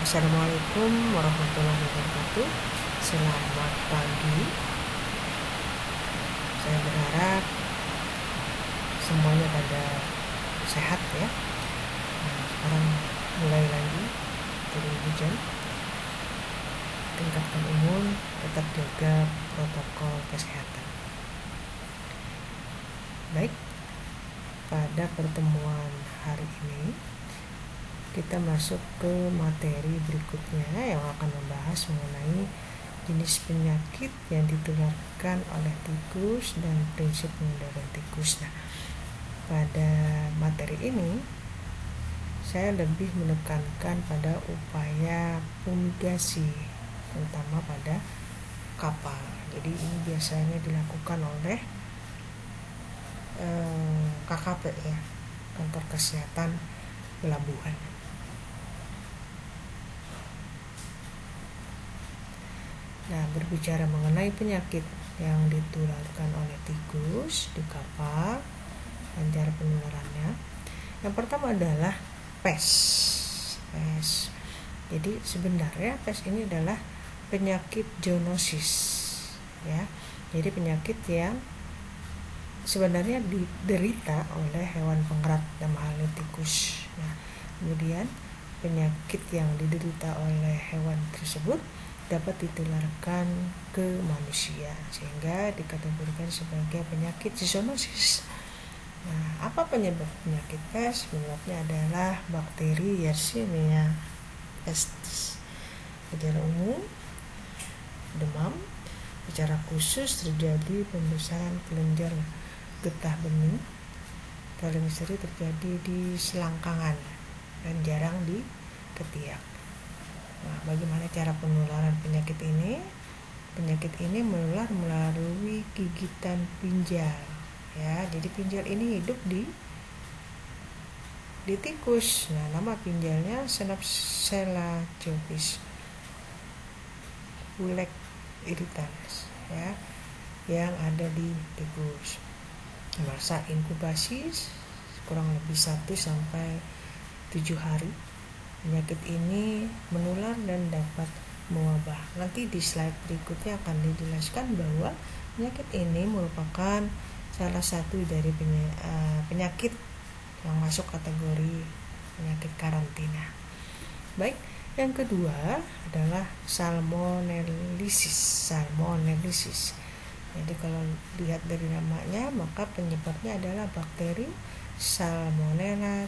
Assalamualaikum warahmatullahi wabarakatuh. Selamat pagi. Saya berharap semuanya pada sehat ya. Sekarang mulai lagi turun hujan. Tingkatkan imun, tetap jaga protokol kesehatan. Baik, pada pertemuan hari ini kita masuk ke materi berikutnya yang akan membahas mengenai jenis penyakit yang ditularkan oleh tikus dan prinsip pengendalian tikus. Nah, pada materi ini saya lebih menekankan pada upaya fumigasi, terutama pada kapal. Jadi ini biasanya dilakukan oleh KKP ya, kantor kesehatan pelabuhan. Nah, berbicara mengenai penyakit yang ditularkan oleh tikus di kapal dan cara penularannya, yang pertama adalah pes. Jadi sebenarnya pes ini adalah penyakit zoonosis ya. Jadi penyakit yang sebenarnya diderita oleh hewan pengerat dalam hal ini tikus. Nah, kemudian penyakit yang diderita oleh hewan tersebut dapat ditularkan ke manusia sehingga dikategorikan sebagai penyakit zoonosis. Nah, apa penyebab penyakit pes? Penyebabnya adalah bakteri Yersinia pestis. Gejala umum demam, secara khusus terjadi pembesaran kelenjar getah bening, paling sering terjadi di selangkangan dan jarang di ketiak. Nah, bagaimana cara penularan penyakit ini? Penyakit ini menular melalui gigitan pinjal ya. Jadi pinjal ini hidup di tikus. Nah, nama pinjalnya Synapsella copis Wilek irritans ya, yang ada di tikus. Masa inkubasi kurang lebih 1-7 hari. Penyakit ini menular dan dapat mewabah. Nanti di slide berikutnya akan dijelaskan bahwa penyakit ini merupakan salah satu dari penyakit yang masuk kategori penyakit karantina. Baik, yang kedua adalah salmonellitis. Jadi kalau lihat dari namanya, maka penyebabnya adalah bakteri Salmonella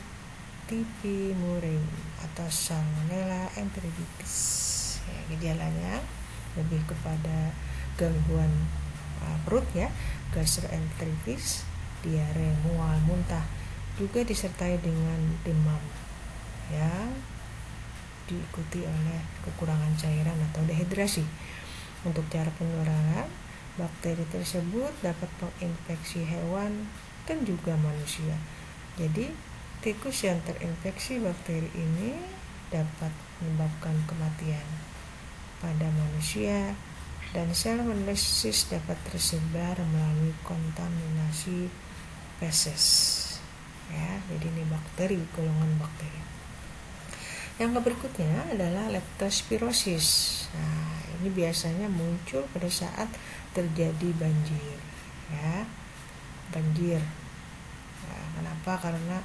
typhimurium atau Salmonella enteritis. Ya, gejalanya lebih kepada gangguan perut ya, gastroenteritis, diare, mual, muntah, juga disertai dengan demam ya, diikuti oleh kekurangan cairan atau dehidrasi. Untuk cara penularan, bakteri tersebut dapat menginfeksi hewan dan juga manusia. Jadi tikus yang terinfeksi bakteri ini dapat menyebabkan kematian pada manusia, dan salmonellosis dapat tersebar melalui kontaminasi feses ya. Jadi ini bakteri, golongan bakteri. Yang berikutnya adalah leptospirosis. Nah, ini biasanya muncul pada saat terjadi banjir ya. Banjir. Nah, kenapa? Karena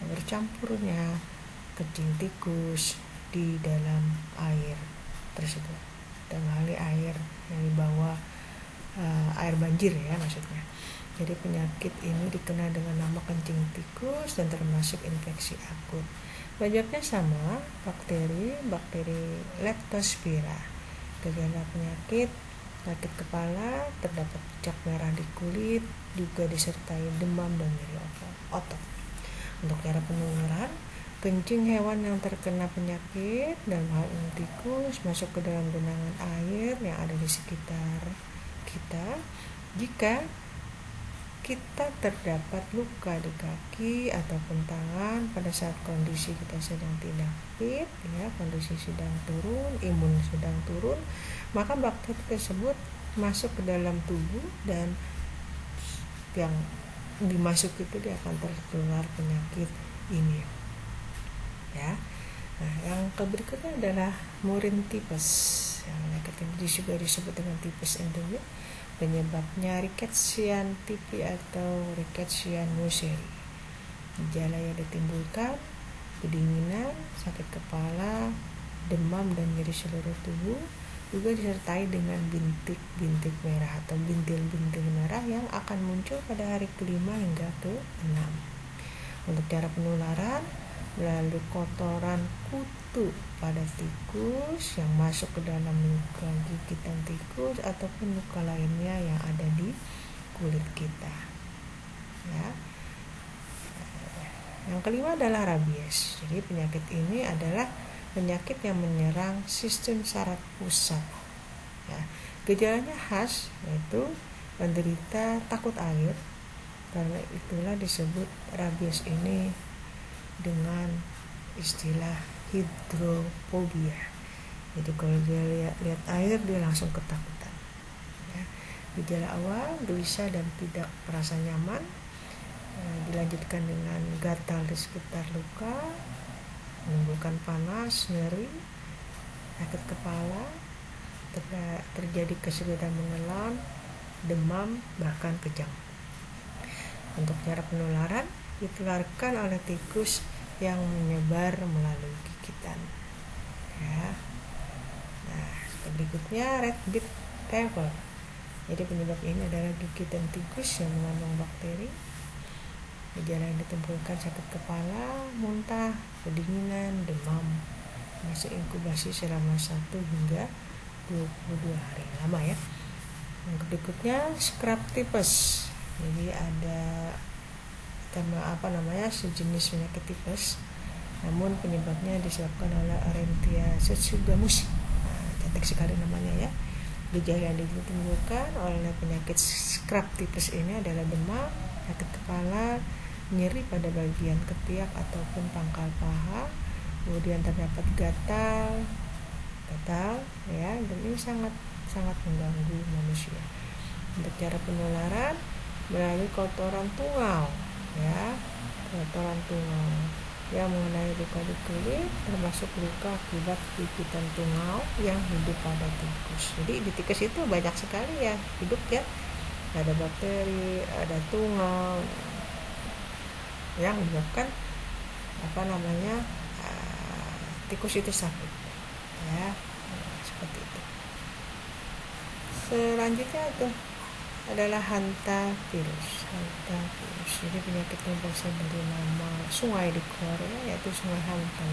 bercampurnya kencing tikus di dalam air tersebut. Dan air yang dibawa air banjir ya maksudnya. Jadi penyakit ini dikenal dengan nama kencing tikus dan termasuk infeksi akut. Penyebabnya sama, bakteri Leptospira. Gejala penyakit sakit kepala, terdapat bercak merah di kulit, juga disertai demam dan nyeri otot. Untuk cara penularan, kencing hewan yang terkena penyakit dan hal ini tikus masuk ke dalam genangan air yang ada di sekitar kita. Jika kita terdapat luka di kaki ataupun tangan pada saat kondisi kita sedang tidak fit ya, kondisi sedang turun, imun sedang turun, maka bakteri tersebut masuk ke dalam tubuh dan yang dimasuk itu dia akan tertular penyakit ini ya. Nah, yang berikutnya adalah murine typhus. Yang penyakit ini juga disebut dengan tipes endemik. Penyebabnya Rickettsia tipi atau Rickettsia museri. Gejala yang ditimbulkan kedinginan, sakit kepala, demam dan nyeri seluruh tubuh, juga disertai dengan bintik-bintik merah atau bintil-bintil merah yang akan muncul pada hari kelima hingga ke-6. Untuk cara penularan, melalui kotoran kutu pada tikus yang masuk ke dalam luka gigitan tikus ataupun luka lainnya yang ada di kulit kita. Ya. Yang kelima adalah rabies. Jadi penyakit ini adalah penyakit yang menyerang sistem saraf pusat. Ya. Gejalanya khas, yaitu penderita takut air. Karena itulah disebut rabies ini dengan istilah hidrofobia. Jadi kalau dia lihat air, dia langsung ketakutan. Ya. Gejala awal gelisah dan tidak merasa nyaman. Dilanjutkan dengan gatal di sekitar luka, menimbulkan panas, nyeri, sakit kepala, terjadi kesulitan mengelam, demam, bahkan kejang. Untuk cara penularan, ditularkan oleh tikus yang menyebar melalui gigitan. Ya. Nah, berikutnya red bit fever. Jadi penyebab ini adalah gigitan tikus yang mengandung bakteri. Gejala yang ditimbulkan sakit kepala, muntah, kedinginan, demam. Masa inkubasi selama 1 hingga 22 hari. Lama ya. Yang berikutnya scrub typhus. Jadi ada sejenis penyakit tipes, namun penyebabnya disebabkan oleh Arentia setsugamushi. Cantik sekali namanya ya. Gejala yang ditimbulkan oleh penyakit scrub typhus ini adalah demam, sakit kepala, nyeri pada bagian ketiak ataupun pangkal paha, kemudian terdapat gatal ya, dan ini sangat mengganggu manusia. Untuk cara penularan melalui kotoran tungau ya, kotoran tungau yang mengenai luka di kulit, termasuk luka akibat gigitan tungau yang hidup pada tikus. Jadi di tikus itu banyak sekali ya hidup ya, ada bakteri, ada tungau yang menyebabkan tikus itu sakit ya, seperti itu. Selanjutnya itu adalah hantavirus. Jadi penyakit yang berasal dari nama sungai di Korea, yaitu sungai Hantan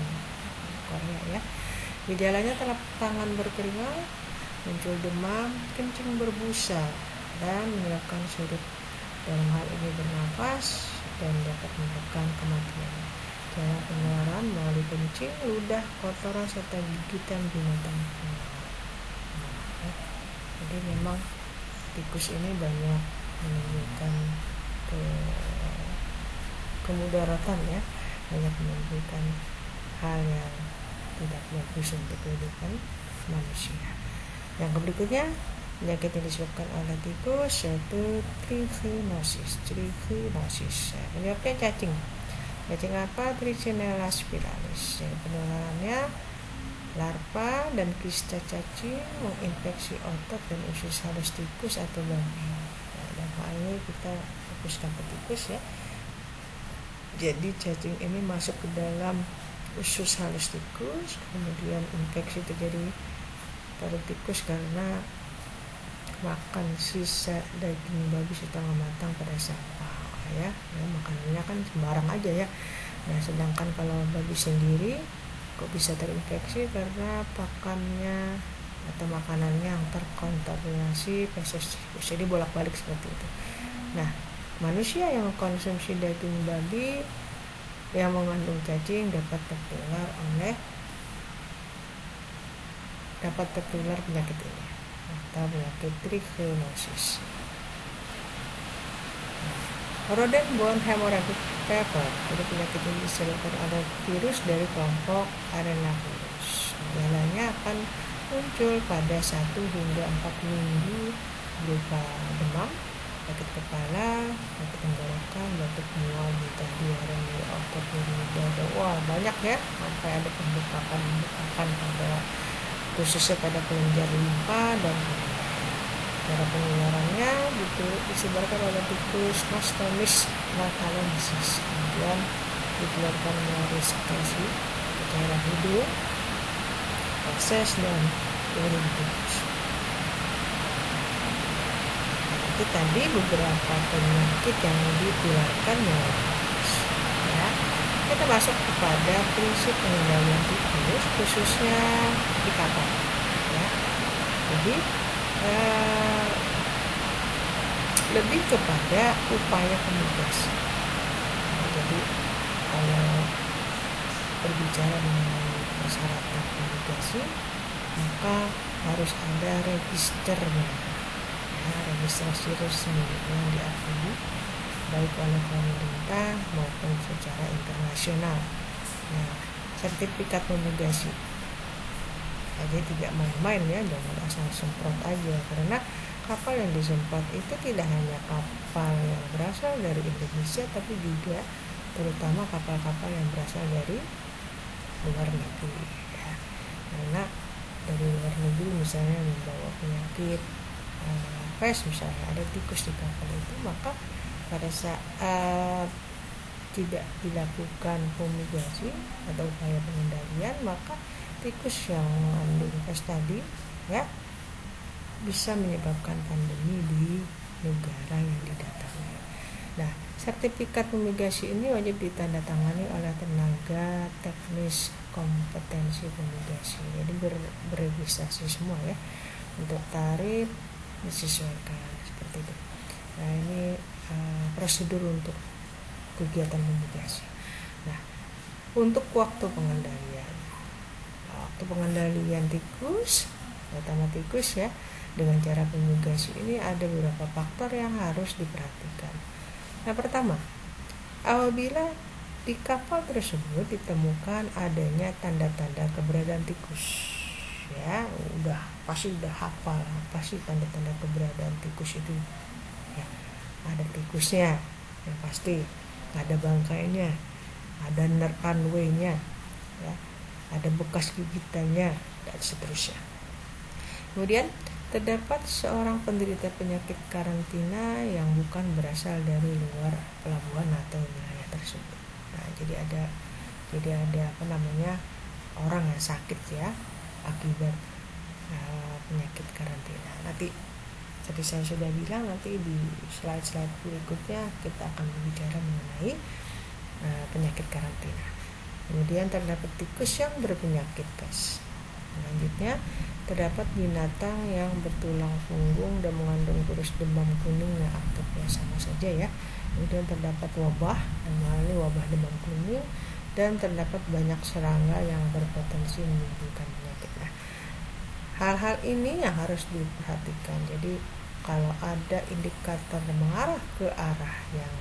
Korea ya. Gejalanya telapak tangan berkeringat, muncul demam, kencing berbusa, dan menyebabkan sulit dalam hal ini bernafas dan dapat menyebabkan kematian. Cara penularan melalui kencing, ludah, kotoran serta gigitan binatang. Jadi memang tikus ini banyak menimbulkan kemudaratan ya, banyak menimbulkan hal yang tidak bagus untuk kehidupan manusia. Yang berikutnya penyakit yang disebabkan oleh tikus yaitu trichinosis. Penyebabnya cacing apa? Trichinella spiralis. Jadi penularannya larva dan kista cacing menginfeksi otot dan usus halus tikus atau babi. Dalam hal ini kita fokuskan ke tikus ya. Jadi cacing ini masuk ke dalam usus halus tikus, kemudian infeksi terjadi pada tikus karena makan sisa daging babi setengah matang pada sampah ya. Makanannya kan sembarang aja ya. Nah, sedangkan kalau babi sendiri kok bisa terinfeksi karena pakannya atau makanannya yang terkontaminasi feses tikus. Jadi bolak-balik seperti itu. Nah, manusia yang mengkonsumsi daging babi yang mengandung cacing dapat tertular penyakit ini atau penyakit trichinosis. Rodent-borne hemorrhagic fever. Jadi penyakit ini disebabkan oleh virus dari kelompok arenavirus. Gejalanya akan muncul pada 1 hingga 4 minggu berupa demam, sakit kepala, sakit tenggorokan, batuk mual, muntah, diare, nyeri otot, nyeri dada. Wah, banyak ya, sampai ada pembengkakan pada khususnya pada kelenjar limpa dan cara pengeluarannya disebarkan oleh tikus Nostomis natalensis, kemudian dikeluarkan melalui sekresi ke cairan hidung, feses dan urin tikus. Itu tadi beberapa penyakit yang ditularkan melalui tikus. Ya, kita masuk kepada prinsip pengendalian tikus, khususnya di kapal. Ya, jadi lebih kepada upaya pemitigasi. Jadi kalau berbicara mengenai persyaratan pemitigasi, maka harus ada registernya, registrasi resmi yang diakui baik oleh pemerintah maupun secara internasional. Nah, sertifikat pemitigasi aja tidak main-main ya, jangan asal semprot aja, karena kapal yang disemprot itu tidak hanya kapal yang berasal dari Indonesia, tapi juga terutama kapal-kapal yang berasal dari luar negeri ya. Karena dari luar negeri misalnya membawa penyakit pes, misalnya ada tikus di kapal itu, maka pada saat tidak dilakukan fumigasi atau upaya pengendalian, maka tikus yang mengandung pes tadi ya bisa menyebabkan pandemi di negara yang didatangi. Nah, sertifikat fumigasi ini wajib ditandatangani oleh tenaga teknis kompetensi fumigasi. Jadi beregistrasi semua ya. Untuk tarif disesuaikan seperti itu. Nah, ini prosedur untuk kegiatan fumigasi. Nah, untuk waktu pengendalian tikus, terutama tikus ya, dengan cara fumigasi ini ada beberapa faktor yang harus diperhatikan. Yang pertama, apabila di kapal tersebut ditemukan adanya tanda-tanda keberadaan tikus, ya pasti udah hafal apa sih tanda-tanda keberadaan tikus itu ya. Ada tikusnya yang pasti, ada bangkainya, ada runway-nya ya, ada bekas gigitannya dan seterusnya. Kemudian terdapat seorang penderita penyakit karantina yang bukan berasal dari luar pelabuhan atau wilayah tersebut. Nah, jadi ada orang yang sakit ya akibat penyakit karantina. Nanti seperti saya sudah bilang, nanti di slide-slide berikutnya kita akan berbicara mengenai penyakit karantina. Kemudian terdapat tikus yang berpenyakit pes. Selanjutnya terdapat binatang yang bertulang punggung dan mengandung virus demam kuning yang aktif ya, sama saja ya. Kemudian terdapat wabah dan melalui wabah demam kuning, dan terdapat banyak serangga yang berpotensi menimbulkan penyakit. Nah, hal-hal ini yang harus diperhatikan. Jadi kalau ada indikator mengarah ke arah yang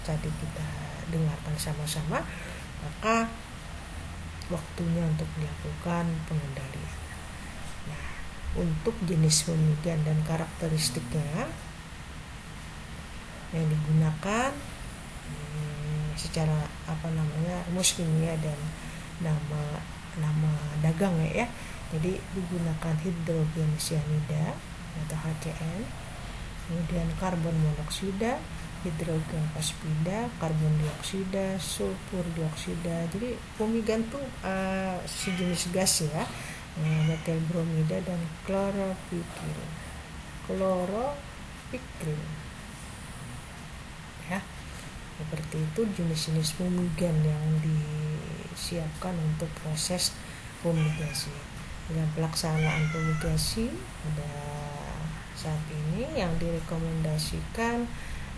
tadi kita dengarkan sama-sama, maka waktunya untuk dilakukan pengendalian. Nah, untuk jenis pemigan dan karakteristiknya yang digunakan secara rumus kimia dan nama dagang ya. Jadi digunakan hidrogen cyanida atau HCN, kemudian karbon monoksida, hidrogen fosfida, karbon dioksida, sulfur dioksida. Jadi fumigan itu sejenis gas ya, metil bromida dan kloropikrin ya. Seperti itu jenis-jenis fumigan yang disiapkan untuk proses fumigasi. Dengan pelaksanaan fumigasi pada saat ini yang direkomendasikan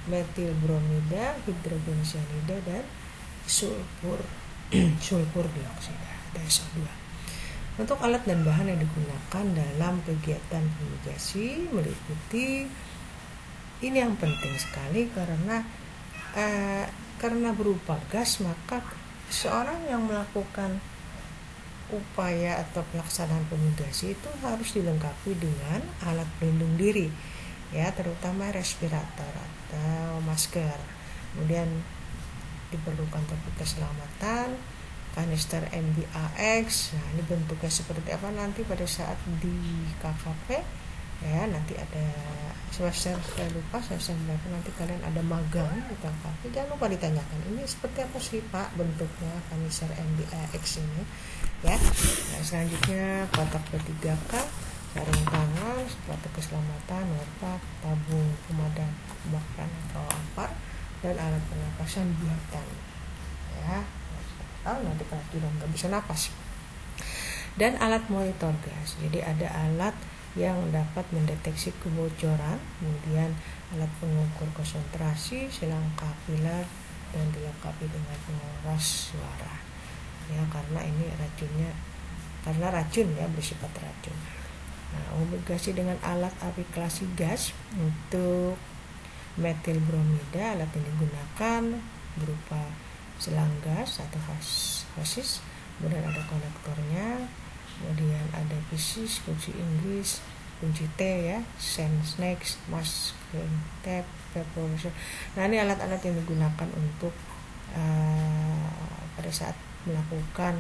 metil bromida, hidrogen cyanida, dan sulfur dioksida atau SO2. Untuk alat dan bahan yang digunakan dalam kegiatan fumigasi meliputi, ini yang penting sekali karena berupa gas, maka seorang yang melakukan upaya atau pelaksanaan fumigasi itu harus dilengkapi dengan alat pelindung diri ya, terutama respirator atau masker. Kemudian diperlukan topik keselamatan, kanister MBAX. Nah, ini bentuknya seperti apa nanti pada saat di KKP, ya. Nanti ada semester, saya lupa semester berapa, nanti kalian ada magang di KKP, jangan lupa ditanyakan ini seperti apa sih Pak bentuknya kanister MBAX ini, ya. Nah, selanjutnya kotak P3K, sarung tangan, sepatu keselamatan, opak, tabung pemadam kebakaran atau ampar, dan alat pernapasan buatan, ya. Nanti kalau nggak bisa napas. Dan alat monitor gas, jadi ada alat yang dapat mendeteksi kebocoran, kemudian alat pengukur konsentrasi, selang kapiler, dan dilengkapi dengan penguras suara, ya, karena ini racun ya, bersifat racun. Nah, obligasi dengan alat aplikasi gas untuk metil bromida, alat yang digunakan berupa selang gas atau hoses, kemudian ada konektornya, kemudian ada pieces, kunci Inggris, kunci T, ya, snakes, masking tape, paper. Nah, ini alat-alat yang digunakan untuk pada saat melakukan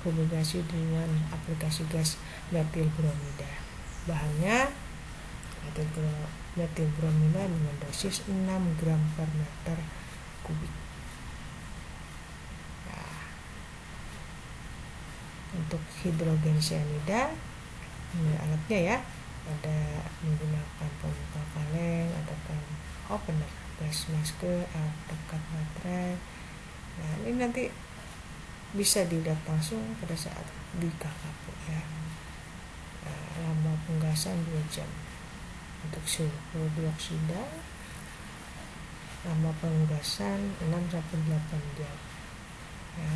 fumigasi dengan aplikasi gas metil bromida. Bahannya metil bromida dengan dosis 6 gram per meter kubik. Nah, untuk hidrogen cyanida, ini alatnya, ya, ada menggunakan pembuka kaleng atau opener, gas masker, alat dekat baterai. Nah, ini nanti bisa dilihat langsung pada saat di KKP, ya. Lama penggasan 2 jam. Untuk sulfur dioksida, lama penggasan 6-8 jam, ya,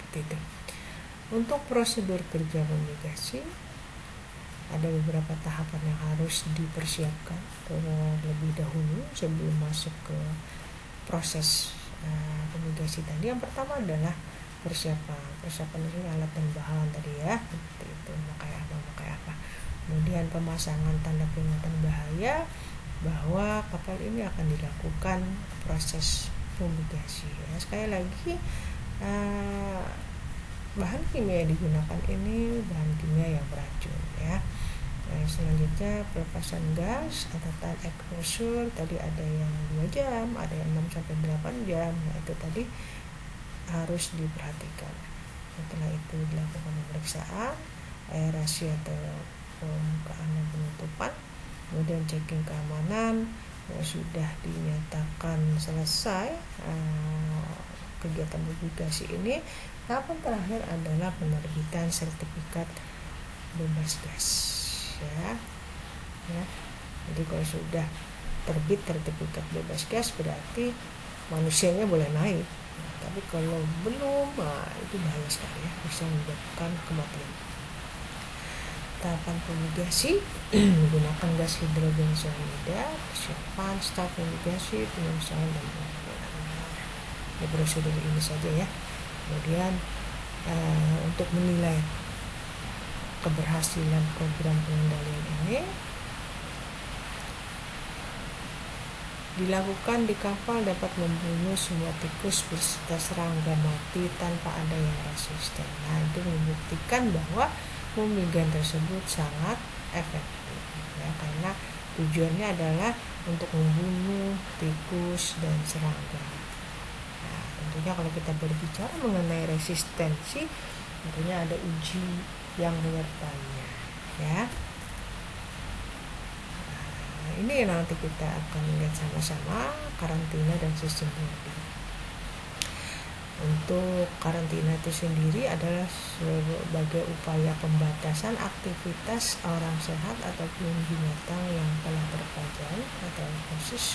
seperti itu. Untuk prosedur kerja fumigasi, ada beberapa tahapan yang harus dipersiapkan terlebih dahulu sebelum masuk ke proses fumigasi tadi. Yang pertama adalah persiapan ini alat dan bahan tadi, ya, seperti itu, memakai apa. Kemudian pemasangan tanda peringatan bahaya bahwa kapal ini akan dilakukan proses fumigasi, ya. Sekali lagi, bahan kimia yang digunakan ini bahan kimia yang beracun, ya. Nah, selanjutnya pelepasan gas atau time exposure, tadi ada yang 2 jam, ada yang 6-8 jam. Nah, itu tadi harus diperhatikan. Setelah itu dilakukan pemeriksaan aerasi atau pembukaan dan penutupan, kemudian checking keamanan. Sudah dinyatakan selesai kegiatan fumigasi ini, tahapan terakhir adalah penerbitan sertifikat bebas gas, ya. Jadi kalau sudah terbit sertifikat bebas gas berarti manusianya boleh naik. Tapi kalau belum, itu bahaya sekali, ya, bisa menyebabkan kematian. Tahapan fumigasi menggunakan gas hidrogen cyanida, persiapan start fumigasi, penyelesaian dan pengukuran. Ini prosedur ini saja, ya. Kemudian untuk menilai keberhasilan program pengendalian ini dilakukan di kapal dapat membunuh semua tikus beserta serangga mati tanpa ada yang resisten. Nah, itu membuktikan bahwa fumigan tersebut sangat efektif, ya, karena tujuannya adalah untuk membunuh tikus dan serangga. Nah, tentunya kalau kita berbicara mengenai resistensi, tentunya ada uji yang menyertainya, ya. Ini nanti kita akan lihat sama-sama karantina dan sistem boarding. Untuk karantina itu sendiri adalah sebagai upaya pembatasan aktivitas orang sehat ataupun binatang yang telah terpajang atau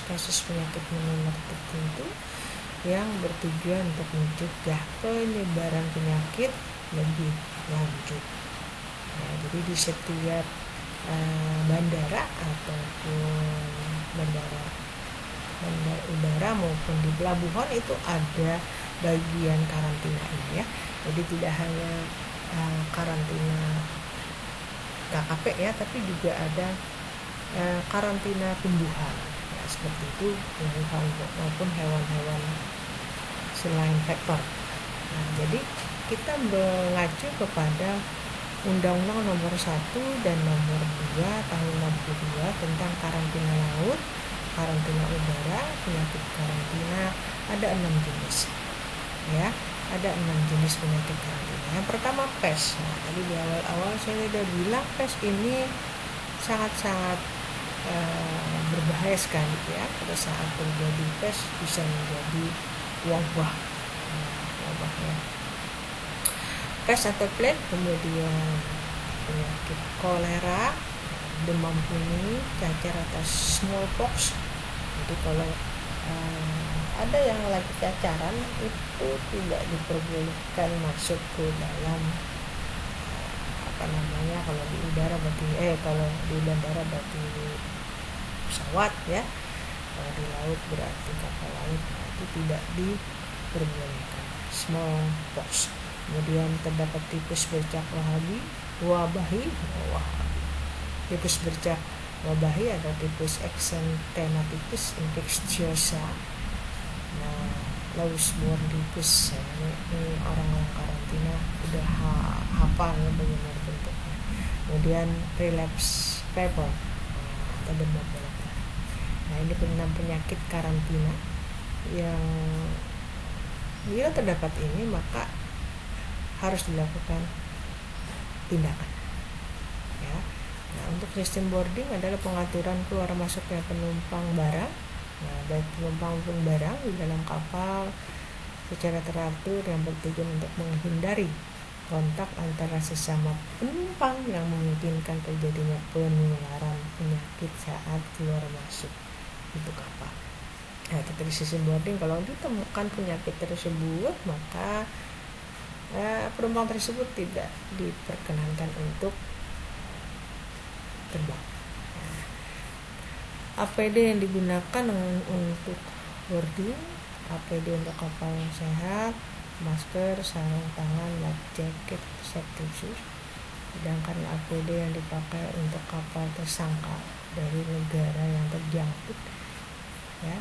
kasus penyakit menular tertentu yang bertujuan untuk mencegah penyebaran penyakit lebih lanjut. Nah, jadi di setiap bandara ataupun bandara udara maupun di pelabuhan itu ada bagian karantina ini, ya. Jadi tidak hanya karantina KKP, ya, tapi juga ada karantina tumbuhan, ya, seperti itu, tumbuhan maupun hewan-hewan selain vektor. Nah, jadi kita mengacu kepada Undang-Undang Nomor 1 dan Nomor 2 Tahun 62 tentang karantina laut, karantina udara, penyakit karantina. Ada 6 jenis, ya, ada 6 jenis penyakit karantina. Yang pertama pes. Nah, tadi di awal-awal saya sudah bilang pes ini sangat-sangat berbahaya sekali, ya. Pada saat terjadi pes bisa menjadi wabah, ya. Pes atau plague, kemudian penyakit kolera, demam kuning, cacar atau smallpox. Jadi kalau ada yang lagi cacaran itu tidak diperbolehkan masuk ke dalam kalau di udara berarti kalau di bandara berarti pesawat, ya. Kalau di laut berarti kapal laut, itu tidak diperbolehkan. Smallpox. Kemudian terdapat tipes bercak wabahi, tipes bercak wabahi atau tipes exanthematicus infecciosa. Nah, Lausbordigus, ini orang-orang karantina udah hafal, ya, bagaimana bentuknya. Kemudian relapse fever atau demam berdarah. Nah, ini 6 penyakit karantina yang bila terdapat ini maka harus dilakukan tindakan, ya. Nah, untuk sistem boarding adalah pengaturan keluar masuknya penumpang barang, nah, baik penumpang maupun barang di dalam kapal secara teratur yang bertujuan untuk menghindari kontak antara sesama penumpang yang memungkinkan terjadinya penularan penyakit saat keluar masuk itu kapal. Nah, dari sistem boarding, kalau ditemukan penyakit tersebut maka penumpang tersebut tidak diperkenankan untuk terbang. APD yang digunakan untuk boarding, APD untuk kapal yang sehat, masker, sarung tangan, life jacket, safety shoes. Sedangkan APD yang dipakai untuk kapal tersangka dari negara yang terjangkit, ya,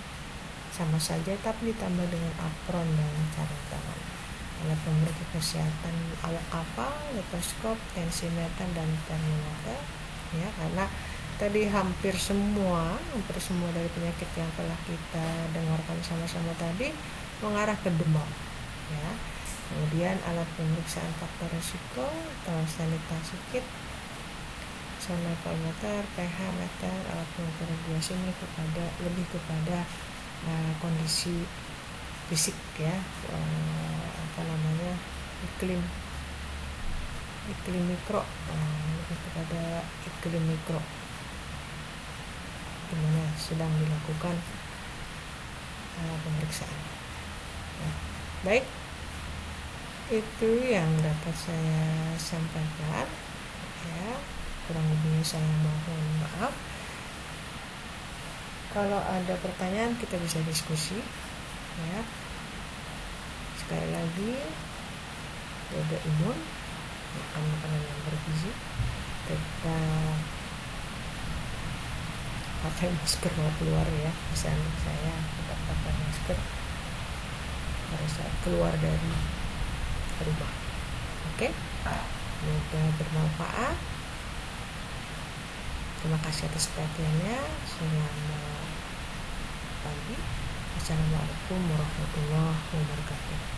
sama saja tapi ditambah dengan apron dan sarung tangan. Alat pemeriksa kesehatan awak kapal, stetoskop, tensimeter dan termometer, ya, karena tadi hampir semua dari penyakit yang telah kita dengarkan sama-sama tadi mengarah ke demam, ya. Kemudian alat pemeriksaan faktor risiko atau sanitasi kit, sonometer, pH meter, alat pengukur radiasi ini lebih kepada kondisi fisik, ya, iklim mikro, lebih kepada iklim mikro di mana sedang dilakukan pemeriksaan. Nah, baik, itu yang dapat saya sampaikan, ya. Kurang lebihnya saya mohon maaf. Kalau ada pertanyaan kita bisa diskusi, ya. Sekali lagi, jaga imun, makan makanan yang bergizi, tetap pakai masker kalau keluar, ya. Pesan saya tetap pakai masker pada saat keluar dari rumah. Oke, semoga bermanfaat. Terima kasih atas perhatiannya. Selamat pagi. Assalamualaikum warahmatullahi wabarakatuh.